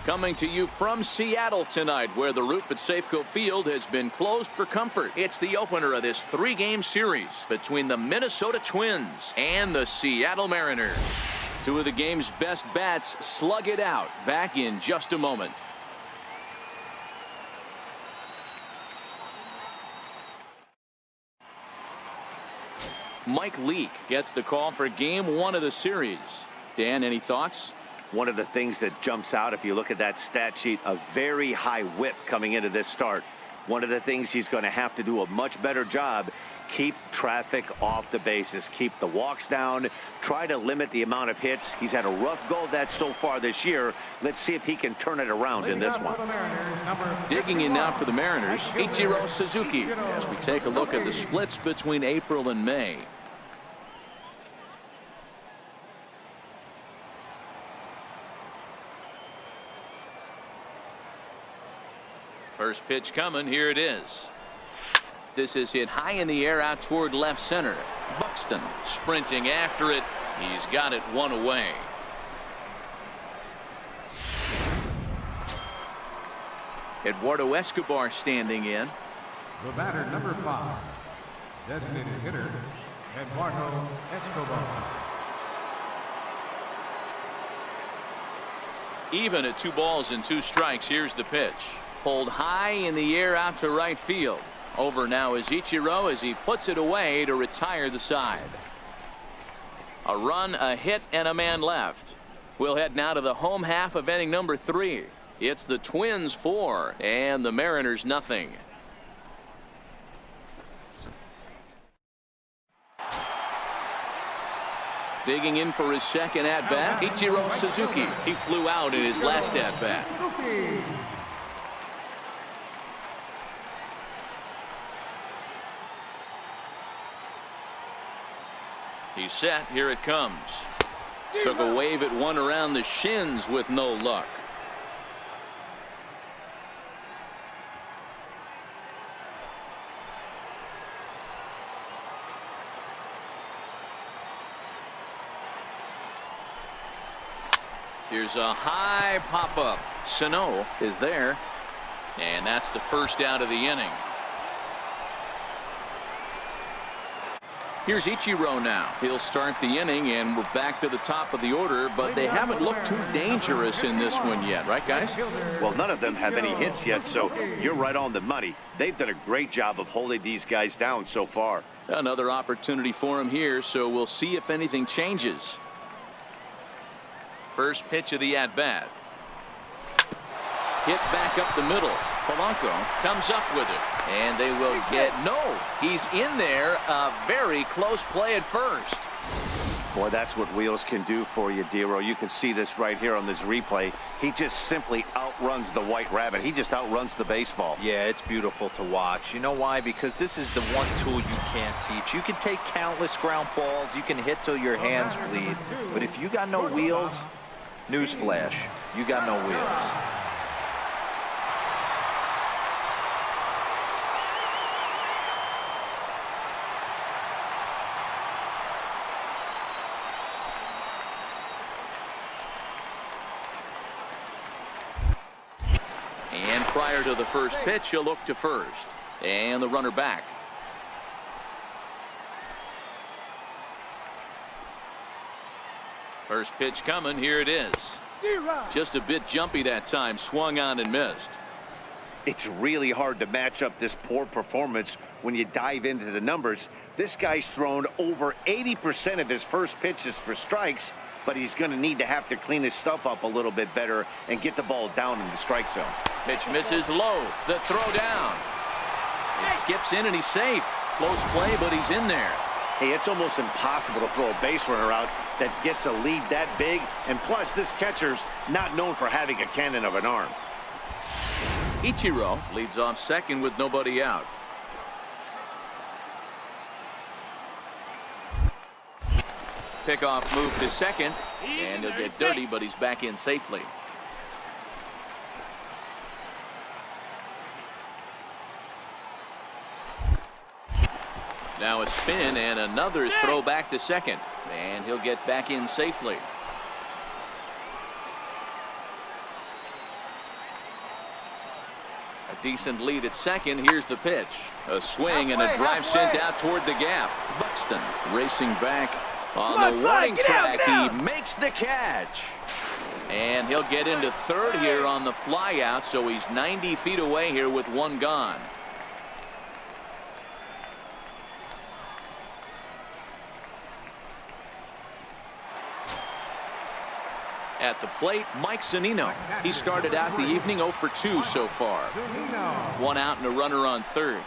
Coming to you from Seattle tonight, where the roof at Safeco Field has been closed for comfort. It's the opener of this 3-game series between the Minnesota Twins and the Seattle Mariners. Two of the game's best bats slug it out. Back in just a moment. Mike Leake gets the call for game 1 of the series. Dan, any thoughts? One of the things that jumps out, if you look at that stat sheet, a very high whip coming into this start. One of the things he's going to have to do a much better job, keep traffic off the bases, keep the walks down, try to limit the amount of hits. He's had a rough go of that so far this year. Let's see if he can turn it around in this one. Digging in now for the Mariners, Ichiro Suzuki, as we take a look at the splits between April and May. First pitch coming. Here it is. This is hit high in the air out toward left center. Buxton sprinting after it. He's got it one away. Eduardo Escobar standing in. The batter, number 5, designated hitter, Eduardo Escobar. Even at 2 balls and 2 strikes. Here's the pitch. Pulled high in the air out to right field. Over now is Ichiro as he puts it away to retire the side. A run, a hit, and a man left. We'll head now to the home half of inning number 3. It's the Twins 4 and the Mariners nothing. Digging in for his second at-bat, Ichiro Suzuki. He flew out in his last at-bat. He's set. Here it comes. Took a wave at one around the shins with no luck. Here's a high pop-up. Sano is there. And that's the first out of the inning. Here's Ichiro now. He'll start the inning, and we're back to the top of the order, but they haven't looked too dangerous in this one yet, right, guys? Well, none of them have any hits yet, so you're right on the money. They've done a great job of holding these guys down so far. Another opportunity for him here, so we'll see if anything changes. First pitch of the at-bat. Hit back up the middle. Polanco comes up with it. And they will get he's in there. A very close play at first. Boy, that's what wheels can do for you, Dero. You can see this right here on this replay. He just simply outruns the White Rabbit. He just outruns the baseball. Yeah, it's beautiful to watch. You know why? Because this is the one tool you can't teach. You can take countless ground balls. You can hit till your hands bleed. But if you got no wheels, newsflash, you got no wheels. And prior to the first pitch, he'll look to first. And the runner back. First pitch coming. Here it is. Just a bit jumpy that time. Swung on and missed. It's really hard to match up this poor performance when you dive into the numbers. This guy's thrown over 80% of his first pitches for strikes, but he's going to need to have to clean his stuff up a little bit better and get the ball down in the strike zone. Pitch misses low. The throw down. It skips in and he's safe. Close play, but he's in there. Hey, it's almost impossible to throw a base runner out that gets a lead that big. And plus, this catcher's not known for having a cannon of an arm. Ichiro leads off second with nobody out. Pickoff move to second, and he'll get dirty, but he's back in safely. Now a spin and another throw back to second, and he'll get back in safely. Decent lead at second. Here's the pitch. A swing and a drive sent out toward the gap. Buxton racing back on the warning track. He makes the catch. And he'll get into third here on the fly out, so he's 90 feet away here with one gone. At the plate, Mike Zunino. He started out the evening 0 for 2 so far. One out and a runner on third.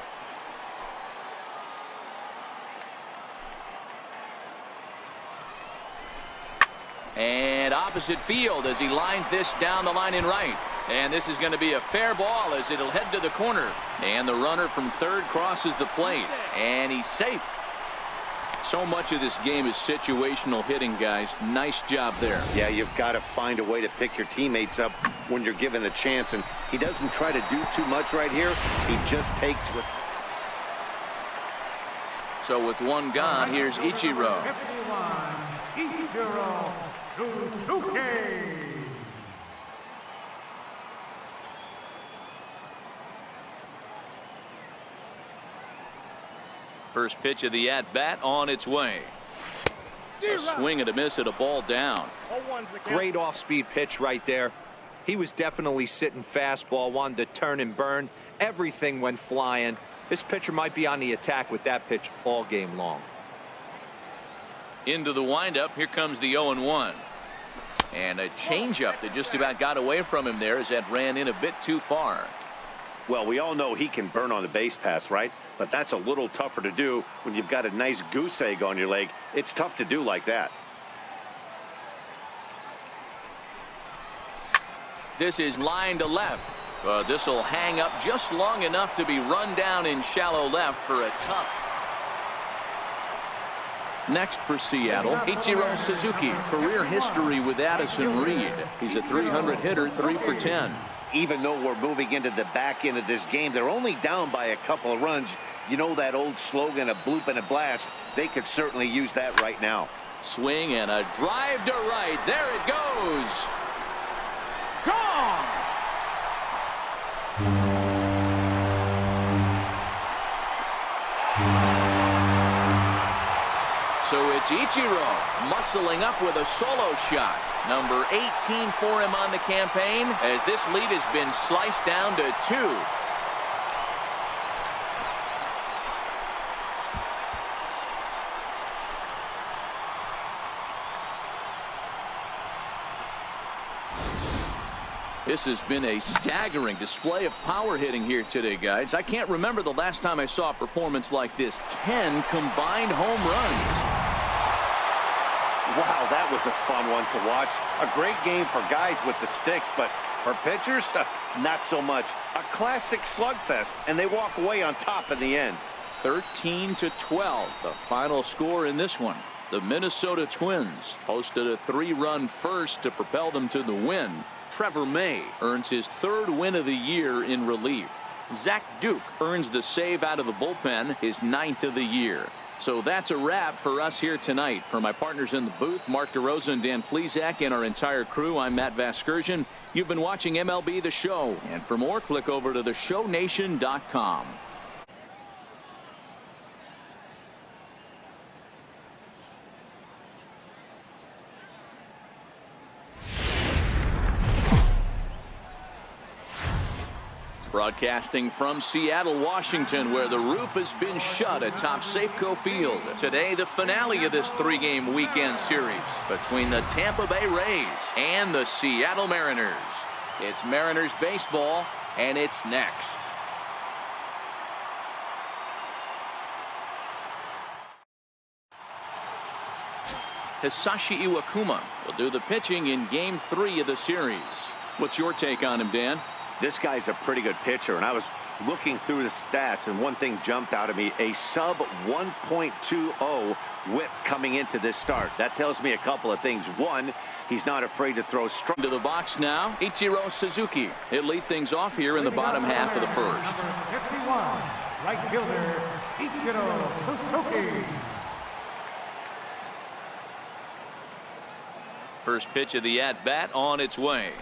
And opposite field as he lines this down the line in right. And this is going to be a fair ball as it'll head to the corner. And the runner from third crosses the plate. And he's safe. So much of this game is situational hitting, guys. Nice job there. Yeah, you've got to find a way to pick your teammates up when you're given the chance. And he doesn't try to do too much right here. He just takes what. So with one gone, here's Ichiro. Ichiro Suzuki. First pitch of the at-bat on its way. A swing and a miss at a ball down. Great off-speed pitch right there. He was definitely sitting fastball, wanted to turn and burn. Everything went flying. This pitcher might be on the attack with that pitch all game long. Into the windup. Here comes the 0-1. And a changeup that just about got away from him there as that ran in a bit too far. Well, we all know he can burn on the base pass, right? But that's a little tougher to do when you've got a nice goose egg on your leg. It's tough to do like that. This is line to left. This will hang up just long enough to be run down in shallow left for a tough. Next for Seattle, Ichiro Suzuki. Career history with Addison Reed. He's a 300 hitter, 3 for 10. Even though we're moving into the back end of this game, they're only down by a couple of runs. You know that old slogan, a bloop and a blast. They could certainly use that right now. Swing and a drive to right. There it goes. Gone. So it's Ichiro muscling up with a solo shot. Number 18 for him on the campaign as this lead has been sliced down to 2. This has been a staggering display of power hitting here today, guys. I can't remember the last time I saw a performance like this. 10 combined home runs. Wow, that was a fun one to watch. A great game for guys with the sticks, but for pitchers, not so much. A classic slugfest, and they walk away on top in the end. 13-12, the final score in this one. The Minnesota Twins posted a 3-run first to propel them to the win. Trevor May earns his 3rd win of the year in relief. Zach Duke earns the save out of the bullpen, his 9th of the year. So that's a wrap for us here tonight. For my partners in the booth, Mark DeRosa and Dan Plesac, and our entire crew, I'm Matt Vasgersian. You've been watching MLB The Show. And for more, click over to theshownation.com. Broadcasting from Seattle, Washington, where the roof has been shut atop Safeco Field. Today, the finale of this 3-game weekend series between the Tampa Bay Rays and the Seattle Mariners. It's Mariners baseball, and it's next. Hisashi Iwakuma will do the pitching in Game 3 of the series. What's your take on him, Dan? This guy's a pretty good pitcher, and I was looking through the stats, and one thing jumped out at me, a sub 1.20 whip coming into this start. That tells me a couple of things. One, he's not afraid to throw strike. To the box now, Ichiro Suzuki. He'll lead things off here in the bottom half of the first. Number 51, right fielder, Ichiro Suzuki. First pitch of the at-bat on its way.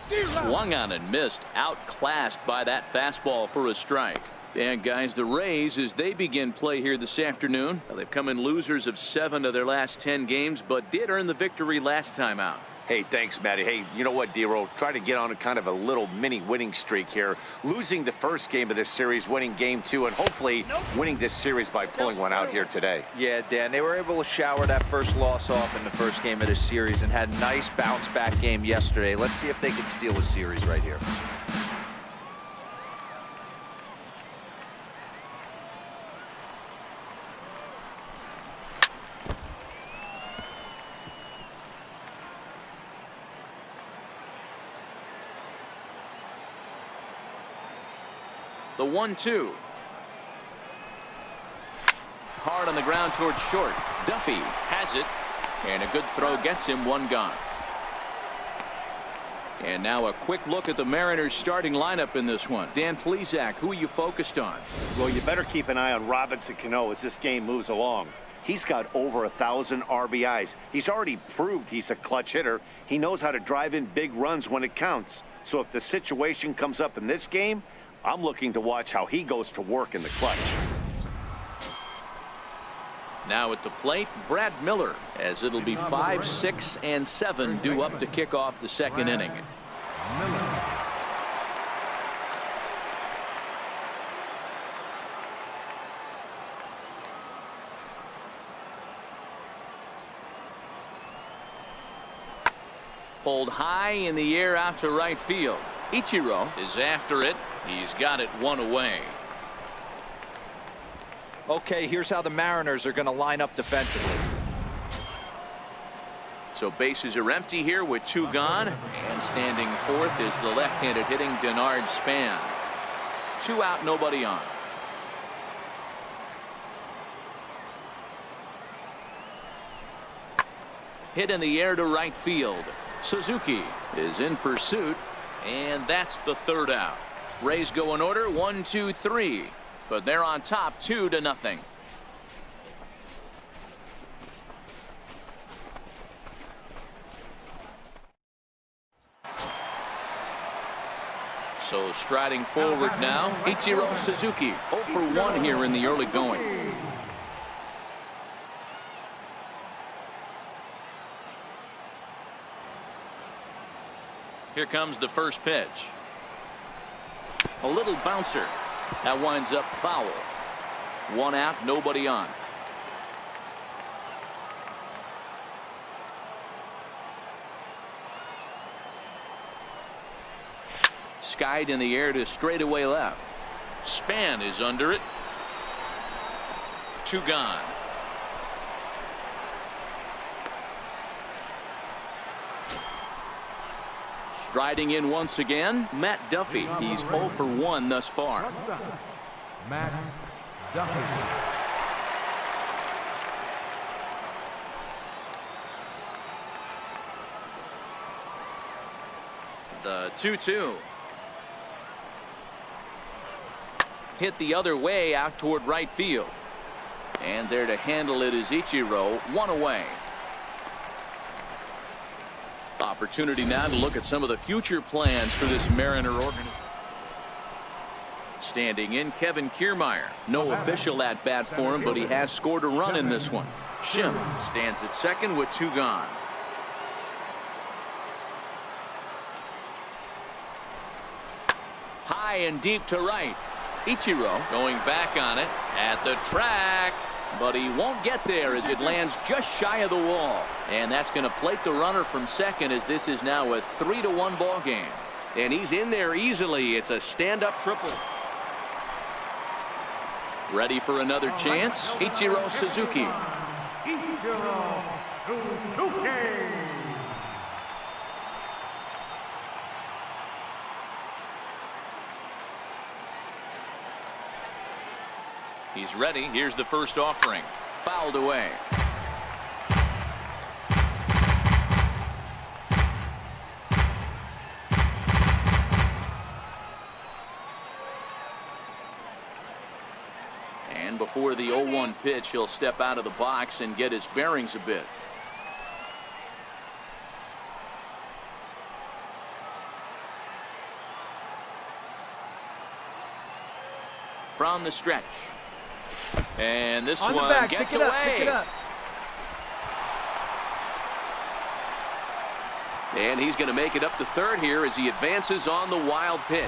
Swung on and missed. Outclassed by that fastball for a strike. And guys, the Rays, as they begin play here this afternoon, they've come in losers of 7 of their last 10 games, but did earn the victory last time out. Hey, thanks, Matty. Hey, you know what, D-Roll? Try to get on a kind of a little mini winning streak here. Losing the first game of this series, winning game 2, and hopefully winning this series by pulling one out here today. Yeah, Dan, they were able to shower that first loss off in the first game of this series and had a nice bounce-back game yesterday. Let's see if they can steal a series right here. The 1-2. Hard on the ground towards short. Duffy has it, and a good throw gets him one gone. And now a quick look at the Mariners starting lineup in this one. Dan Plesac, who are you focused on? Well, you better keep an eye on Robinson Cano as this game moves along. He's got over 1,000 RBIs. He's already proved he's a clutch hitter. He knows how to drive in big runs when it counts. So if the situation comes up in this game, I'm looking to watch how he goes to work in the clutch. Now at the plate, Brad Miller, as it'll be 5, 6, and 7 due up to kick off the second inning. Pulled high in the air out to right field. Ichiro is after it. He's got it one away. Okay, here's how the Mariners are going to line up defensively. So bases are empty here with 2 gone. And standing fourth is the left-handed hitting Denard Span. 2 out, nobody on. Hit in the air to right field. Suzuki is in pursuit. And that's the 3rd out. Rays go in order 1, 2, 3. But they're on top 2-0. So striding forward now, Ichiro Suzuki 0 for 1 here in the early going. Here comes the first pitch. A little bouncer. That winds up foul. 1 out, nobody on. Skied in the air to straightaway left. Span is under it. 2 gone. Striding in once again, Matt Duffy. He's 0 for 1 thus far. Matt Duffy. The 2-2. Hit the other way out toward right field. And there to handle it is Ichiro, 1 away. Opportunity now to look at some of the future plans for this Mariner organization. Standing in, Kevin Kiermaier. No official at bat for him, but he has scored a run in this one. Schimpf stands at second with 2 gone. High and deep to right. Ichiro going back on it at the track. But he won't get there as it lands just shy of the wall. And that's going to plate the runner from second as this is now a 3-1 ball game. And he's in there easily. It's a stand-up triple. Ready for another chance? Ichiro Suzuki. Ichiro Suzuki. He's ready. Here's the first offering. Fouled away. And before the 0-1 pitch, he'll step out of the box and get his bearings a bit. from the stretch. And this On the one back. gets Pick it up. away. Pick it up. And he's going to make it up to third here as he advances on the wild pitch.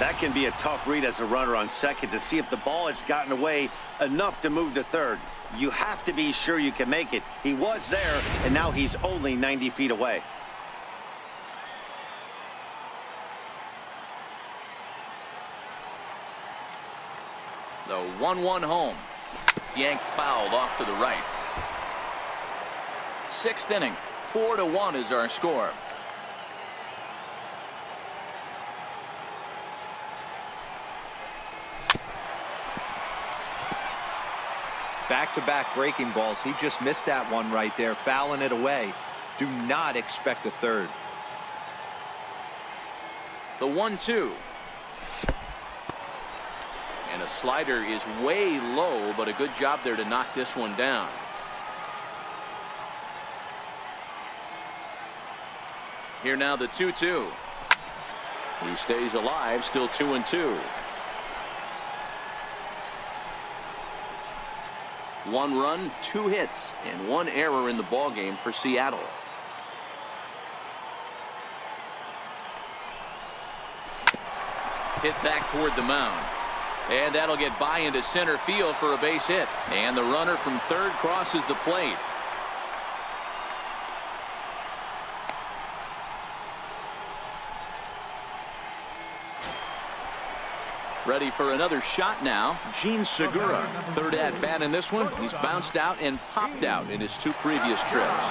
That can be a tough read as a runner on second to see if the ball has gotten away enough to move to third. You have to be sure you can make it. He was there, and now he's only 90 feet away. The 1-1 home. Yanked fouled off to the right. Sixth inning. 4-1 is our score. Back-to-back breaking balls. He just missed that one right there, fouling it away. Do not expect a third. The 1-2. And a slider is way low, but a good job there to knock this one down. Here now the 2-2. He stays alive, still 2-2. 1 run, 2 hits, and 1 error in the ballgame for Seattle. Hit back toward the mound. And that'll get by into center field for a base hit. And the runner from third crosses the plate. Ready for another shot now. Gene Segura, third at bat in this one. He's bounced out and popped out in his 2 previous trips.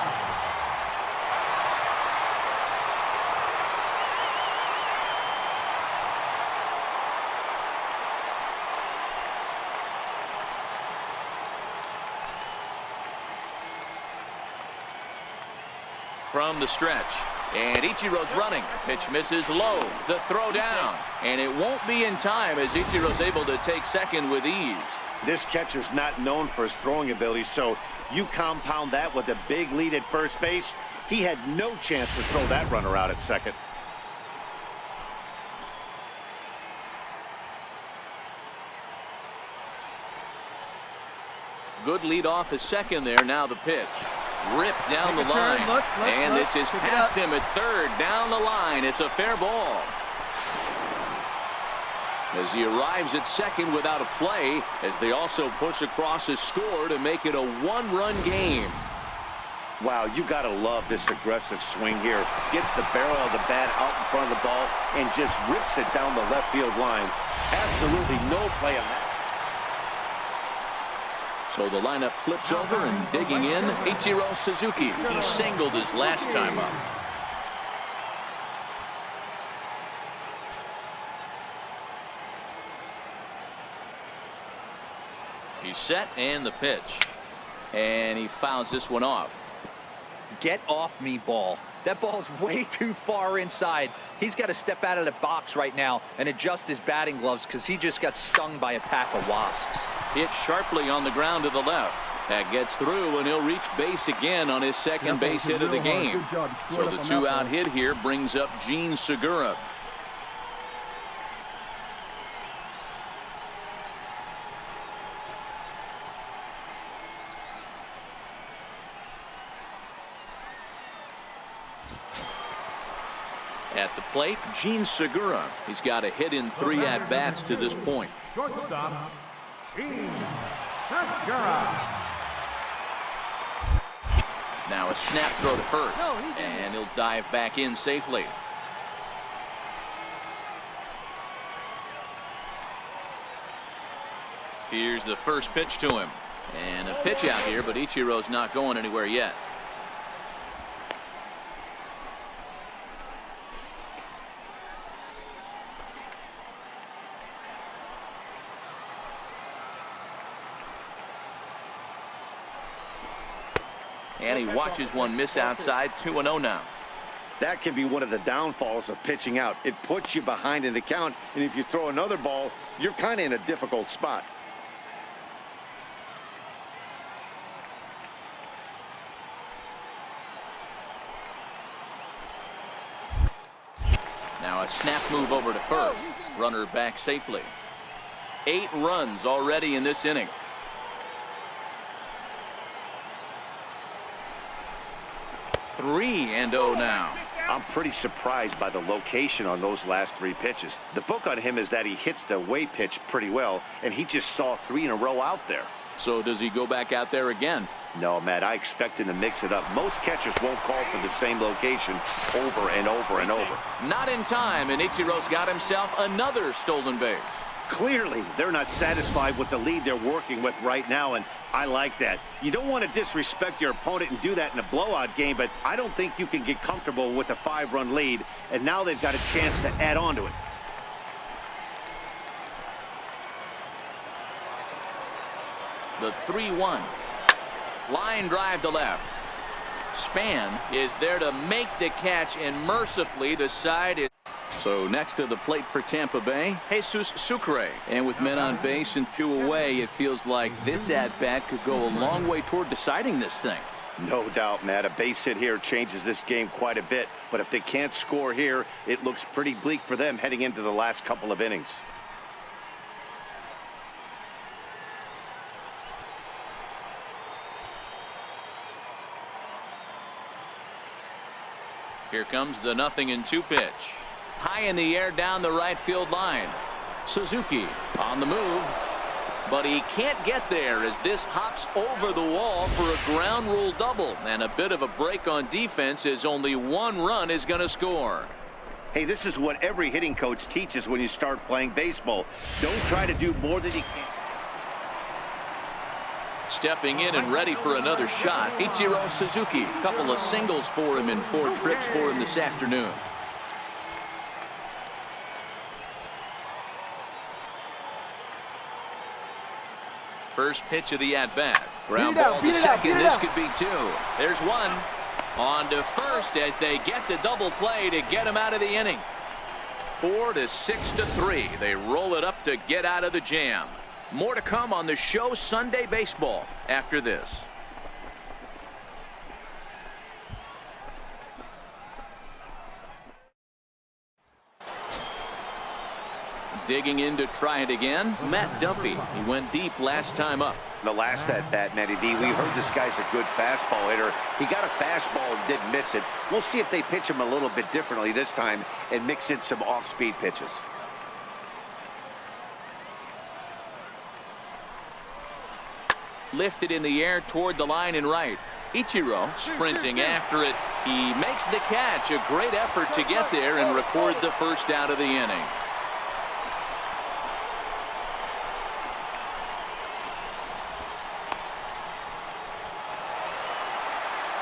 From the stretch. And Ichiro's running. Pitch misses low. The throw down. And it won't be in time as Ichiro's able to take second with ease. This catcher's not known for his throwing ability, so you compound that with a big lead at first base. He had no chance to throw that runner out at second. Good lead off his second there. Now the pitch. Ripped down the line. And this is past him at third. Down the line. It's a fair ball. As he arrives at second without a play, as they also push across his score to make it a 1-run game. Wow, you got to love this aggressive swing here. Gets the barrel of the bat out in front of the ball and just rips it down the left field line. Absolutely no play on that. So the lineup flips over and digging in, Ichiro Suzuki. He singled his last time up. He's set and the pitch. And he fouls this one off. Get off me, ball. That ball's way too far inside. He's got to step out of the box right now and adjust his batting gloves because he just got stung by a pack of wasps. Hit sharply on the ground to the left. That gets through, and he'll reach base again on his second base hit of the game. So the 2-out hit here brings up Gene Segura. At the plate, Gene Segura. He's got a hit in 3 at-bats to this point. Shortstop, Gene Segura. Now a snap throw to first, and he'll dive back in safely. Here's the first pitch to him. And a pitch out here, but Ichiro's not going anywhere yet. And he watches one miss outside. 2-0 now. That can be one of the downfalls of pitching out. It puts you behind in the count, and if you throw another ball, you're kind of in a difficult spot. Now a snap move over to first. Runner back safely. 8 runs already in this inning. Three and 0 now. I'm pretty surprised by the location on those last 3 pitches. The book on him is that he hits the away pitch pretty well, and he just saw 3 in a row out there. So does he go back out there again? No, Matt, I expect him to mix it up. Most catchers won't call for the same location over and over and over. Not in time, and Ichiro's got himself another stolen base. Clearly, they're not satisfied with the lead they're working with right now, and I like that. You don't want to disrespect your opponent and do that in a blowout game, but I don't think you can get comfortable with a 5-run lead, and now they've got a chance to add on to it. The 3-1. Line drive to left. Span is there to make the catch, and mercifully the side is. So next to the plate for Tampa Bay, Jesus Sucre. And with men on base and 2 away, it feels like this at-bat could go a long way toward deciding this thing. No doubt, Matt. A base hit here changes this game quite a bit. But if they can't score here, it looks pretty bleak for them heading into the last couple of innings. Here comes the 0-2 pitch. High in the air down the right field line. Suzuki on the move, but he can't get there as this hops over the wall for a ground rule double, and a bit of a break on defense as only 1 run is going to score. Hey, this is what every hitting coach teaches when you start playing baseball. Don't try to do more than you can. Stepping in and ready for another shot, Ichiro Suzuki. Couple of singles for him and 4 trips for him this afternoon. First pitch of the at-bat. Ground ball to second. This could be 2. There's 1. On to first as they get the double play to get him out of the inning. 4-6-3. They roll it up to get out of the jam. More to come on the show Sunday Baseball after this. Digging in to try it again, Matt Duffy. He went deep last time up. The last at-bat, Matty D, we heard this guy's a good fastball hitter. He got a fastball and didn't miss it. We'll see if they pitch him a little bit differently this time and mix in some off-speed pitches. Lifted in the air toward the line and right. Ichiro sprinting after it. He makes the catch. A great effort to get there and record the first out of the inning.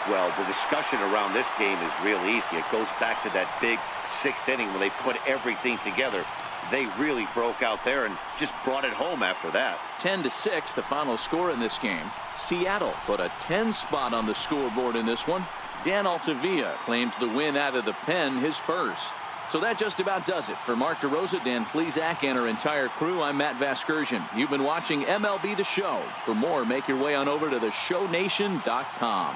Well, the discussion around this game is real easy. It goes back to that big 6th inning when they put everything together. They really broke out there and just brought it home after that. 10-6, the final score in this game. Seattle put a 10 spot on the scoreboard in this one. Dan Altavilla claims the win out of the pen, his first. So that just about does it. For Mark DeRosa, Dan Plesac, and our entire crew, I'm Matt Vasgersian. You've been watching MLB The Show. For more, make your way on over to theshownation.com.